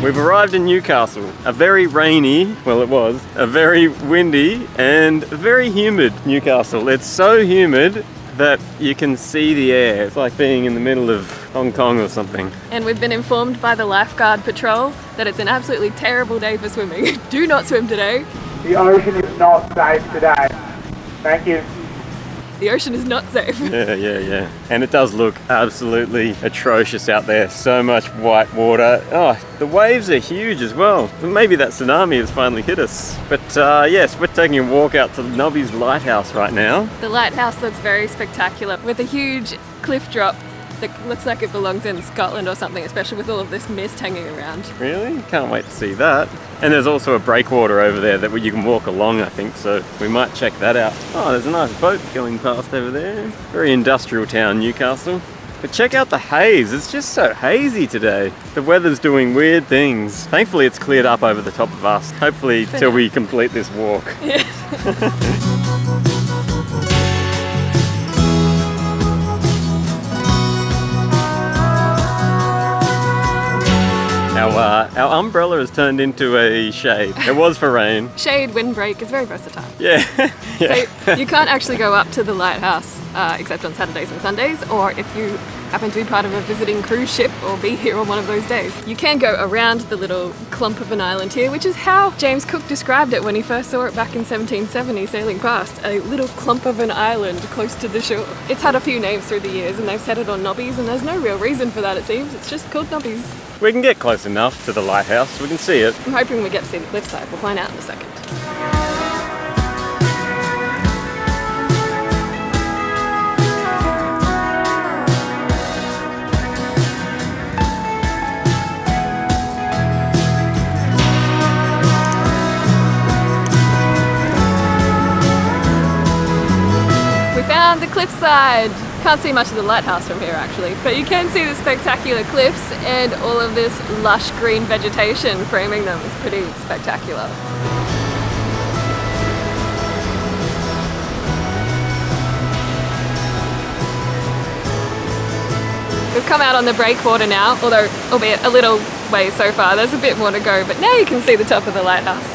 We've arrived in Newcastle. A very rainy, well it was, a very windy and very humid Newcastle. It's so humid that you can see the air. It's like being in the middle of Hong Kong or something. And we've been informed by the lifeguard patrol that it's an absolutely terrible day for swimming. Do not swim today. The ocean is not safe today. Thank you. The ocean is not safe. Yeah. And it does look absolutely atrocious out there. So much white water. Oh, the waves are huge as well. Maybe that tsunami has finally hit us. But yes, we're taking a walk out to Nobby's Lighthouse right now. The lighthouse looks very spectacular with a huge cliff drop that looks like it belongs in Scotland or something, especially with all of this mist hanging around. Really? Can't wait to see that. And there's also a breakwater over there that you can walk along, I think, so we might check that out. Oh, there's a nice boat going past over there. Very industrial town, Newcastle. But check out the haze. It's just so hazy today. The weather's doing weird things. Thankfully, it's cleared up over the top of us. Hopefully, till we complete this walk. Yeah. Our umbrella has turned into a shade. It was for rain. Shade, windbreak, it's very versatile. Yeah. So you can't actually go up to the lighthouse except on Saturdays and Sundays, or if you happen to be part of a visiting cruise ship or be here on one of those days. You can go around the little clump of an island here, which is how James Cook described it when he first saw it back in 1770 sailing past. A little clump of an island close to the shore. It's had a few names through the years and they've set it on Nobby's, and there's no real reason for that, it seems. It's just called Nobby's. We can get close enough to the lighthouse, we can see it. I'm hoping we get to see the cliffside. We'll find out in a second. We found the cliffside. Can't see much of the lighthouse from here actually, but you can see the spectacular cliffs and all of this lush green vegetation framing them. It's pretty spectacular. We've come out on the breakwater now, although albeit a little way so far. There's a bit more to go, but now you can see the top of the lighthouse.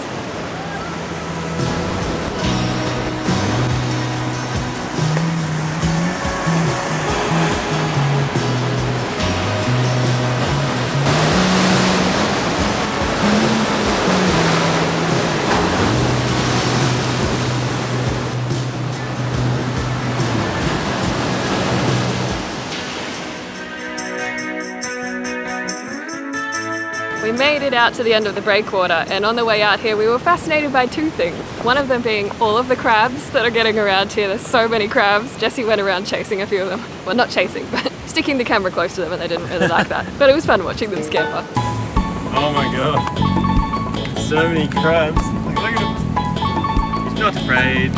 We made it out to the end of the breakwater, and on the way out here we were fascinated by two things. One of them being all of the crabs that are getting around here. There's so many crabs. Jesse went around chasing a few of them. Well, not chasing, but sticking the camera close to them, and they didn't really like that. But it was fun watching them scamper. Oh my god. So many crabs. Look at him. He's not afraid.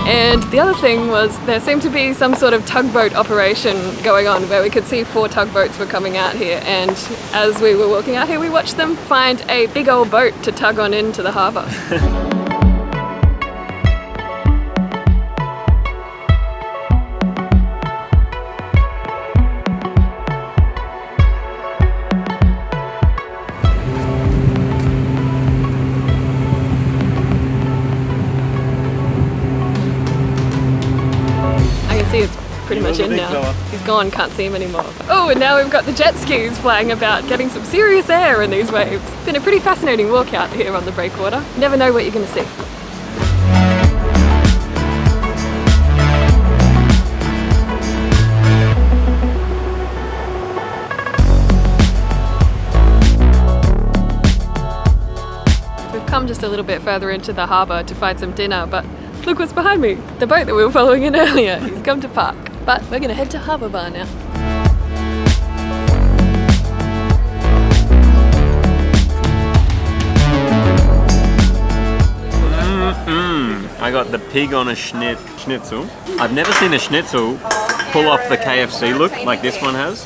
And the other thing was there seemed to be some sort of tugboat operation going on where we could see 4 tugboats were coming out here, and as we were walking out here we watched them find a big old boat to tug on into the harbour. See, it's pretty much in now. He's gone, can't see him anymore. Oh, and now we've got the jet skis flying about, getting some serious air in these waves. It's been a pretty fascinating walk out here on the breakwater. You never know what you're going to see. We've come just a little bit further into the harbour to find some dinner, but look what's behind me, the boat that we were following in earlier. He's come to park. But we're going to head to Harbour Bar now. I got the pig on a schnitzel. I've never seen a schnitzel pull off the KFC look like this one has.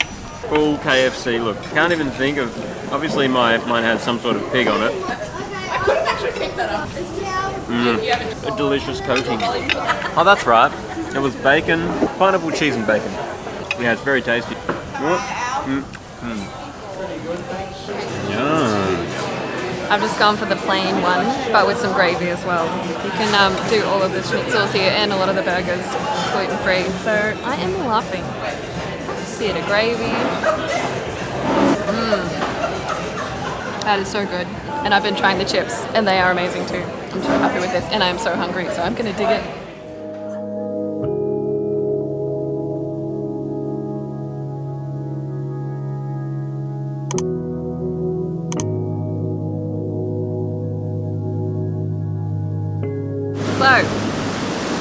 Full KFC look. Can't even think of, obviously mine had some sort of pig on it. A delicious coating. Oh, that's right. It was bacon, pineapple, cheese and bacon. Yeah, it's very tasty. Yum. I've just gone for the plain one, but with some gravy as well. You can do all of the schnitzels here and a lot of the burgers gluten-free, so I am loving. Bit of gravy. That is so good. And I've been trying the chips, and they are amazing too. I'm so happy with this, and I am so hungry, so I'm gonna dig it. So,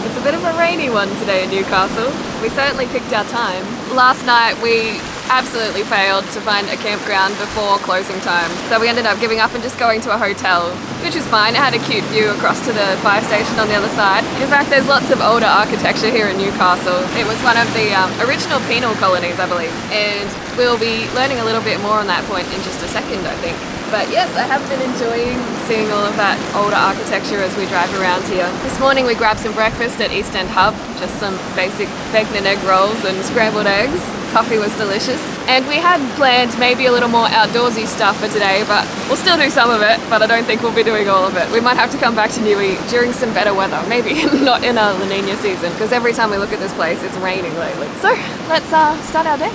it's a bit of a rainy one today in Newcastle. We certainly picked our time. Last night we absolutely failed to find a campground before closing time. So we ended up giving up and just going to a hotel, which is fine. It had a cute view across to the fire station on the other side. In fact, there's lots of older architecture here in Newcastle. It was one of the original penal colonies, I believe. And we'll be learning a little bit more on that point in just a second, I think. But yes, I have been enjoying seeing all of that older architecture as we drive around here. This morning we grabbed some breakfast at East End Hub, just some basic bacon and egg rolls and scrambled eggs. Coffee was delicious. And we had planned maybe a little more outdoorsy stuff for today, but we'll still do some of it, but I don't think we'll be doing all of it. We might have to come back to Newey during some better weather, maybe not in a La Nina season, because every time we look at this place, it's raining lately. So let's start our day.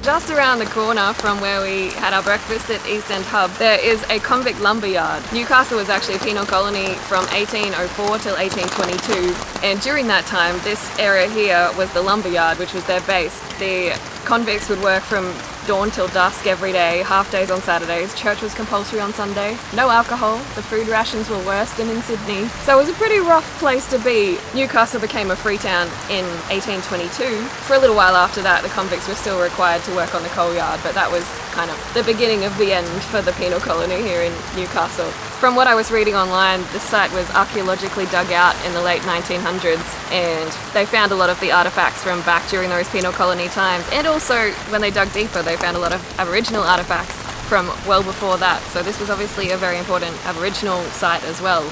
Just around the corner from where we had our breakfast at East End Hub, there is a convict lumber yard. Newcastle was actually a penal colony from 1804 till 1822, and during that time, this area here was the lumber yard, which was their base. The convicts would work from dawn till dusk every day, half days on Saturdays. Church was compulsory on Sunday. No alcohol. The food rations were worse than in Sydney. So it was a pretty rough place to be. Newcastle became a free town in 1822. For a little while after that, the convicts were still required to work on the coal yard, but that was kind of the beginning of the end for the penal colony here in Newcastle. From what I was reading online, the site was archaeologically dug out in the late 1900s, and they found a lot of the artifacts from back during those penal colony times. And also, when they dug deeper, they found a lot of Aboriginal artifacts from well before that. So this was obviously a very important Aboriginal site as well.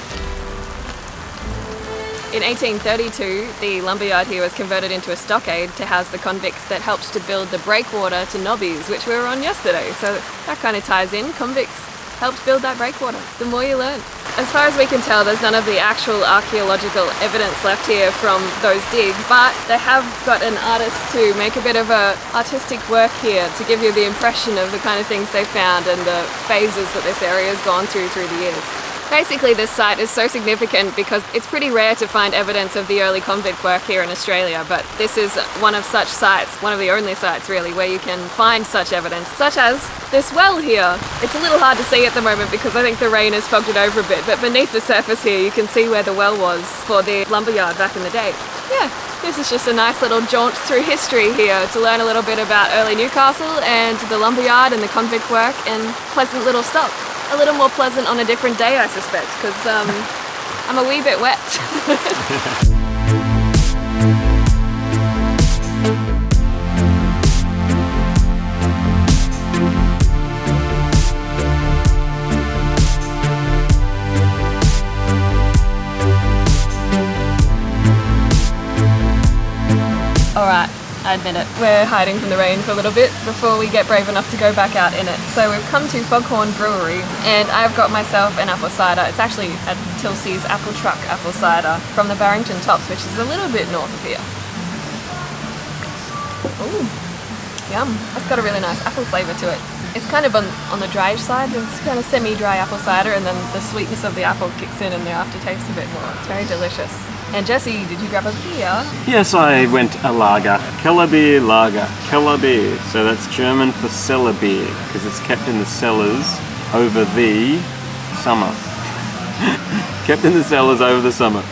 In 1832, the lumberyard here was converted into a stockade to house the convicts that helped to build the breakwater to Nobby's, which we were on yesterday. So that kind of ties in. Convicts helped build that breakwater. The more you learn. As far as we can tell, there's none of the actual archaeological evidence left here from those digs, but they have got an artist to make a bit of a artistic work here to give you the impression of the kind of things they found and the phases that this area has gone through the years. Basically, this site is so significant because it's pretty rare to find evidence of the early convict work here in Australia, but this is one of such sites, one of the only sites really, where you can find such evidence, such as this well here. It's a little hard to see at the moment because I think the rain has fogged it over a bit, but beneath the surface here you can see where the well was for the lumberyard back in the day. Yeah, this is just a nice little jaunt through history here to learn a little bit about early Newcastle and the lumberyard and the convict work, and pleasant little stop. A little more pleasant on a different day, I suspect, because I'm a wee bit wet. Alright, I admit it, we're hiding from the rain for a little bit before we get brave enough to go back out in it. So we've come to Foghorn Brewery and I've got myself an apple cider. It's actually a Tilsey's Apple Truck apple cider from the Barrington Tops, which is a little bit north of here. Ooh, yum. That's got a really nice apple flavour to it. It's kind of on the dryish side. It's kind of semi-dry apple cider, and then the sweetness of the apple kicks in and the aftertaste a bit more. It's very delicious. And Jesse, did you grab a beer? Yes, I went a lager. Kellerbier lager. Kellerbier. So that's German for cellar beer, because it's kept in the cellars over the summer. Kept in the cellars over the summer.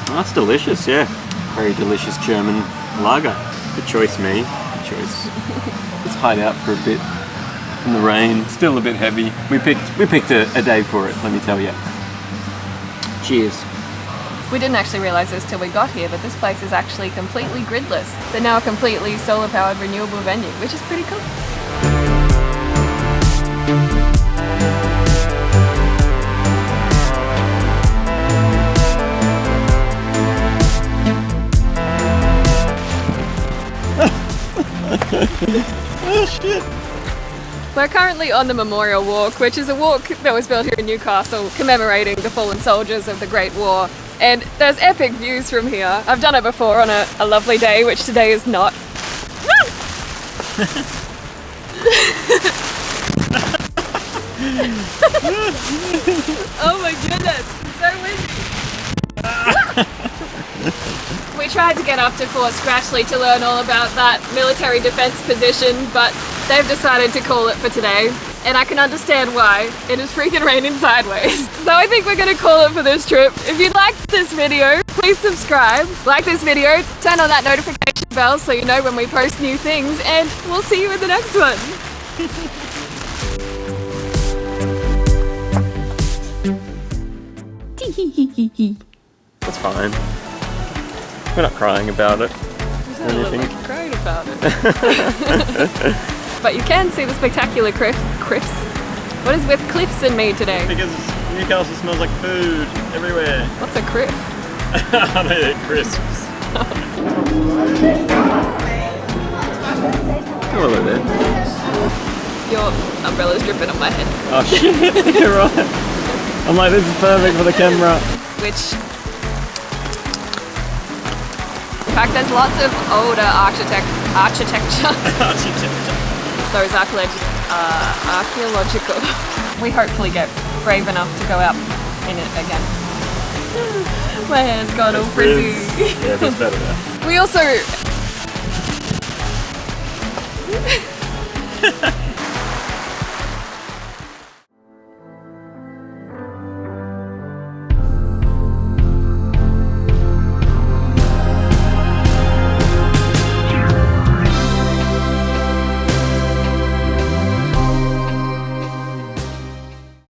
Oh, that's delicious, yeah. Very delicious German lager. Good choice, me. Good choice. Let's hide out for a bit from the rain. Still a bit heavy. We picked a day for it, let me tell you. Cheers. We didn't actually realise this till we got here, but this place is actually completely gridless. They're now a completely solar-powered renewable venue, which is pretty cool. Oh shit! We're currently on the Memorial Walk, which is a walk that was built here in Newcastle commemorating the fallen soldiers of the Great War. And there's epic views from here. I've done it before on a lovely day, which today is not. Oh my goodness, it's so windy. We tried to get up to Fort Scratchley to learn all about that military defense position, but they've decided to call it for today. And I can understand why. It is freaking raining sideways. So I think we're gonna call it for this trip. If you liked this video, please subscribe, like this video, turn on that notification bell so you know when we post new things, and we'll see you in the next one. That's fine. We're not crying about it. I don't look like you're crying about it. But you can see the spectacular cliffs. What is with cliffs and me today? Because Newcastle smells like food everywhere. What's a criff? I don't eat crisps. Hello there. Your umbrella's dripping on my head. Oh shit, you're right. I'm like, this is perfect for the camera. Which, in fact, there's lots of older architecture. Those archaeological. We hopefully get brave enough to go out in it again. My hair's gone all frizzy. Yeah, that's better now. We also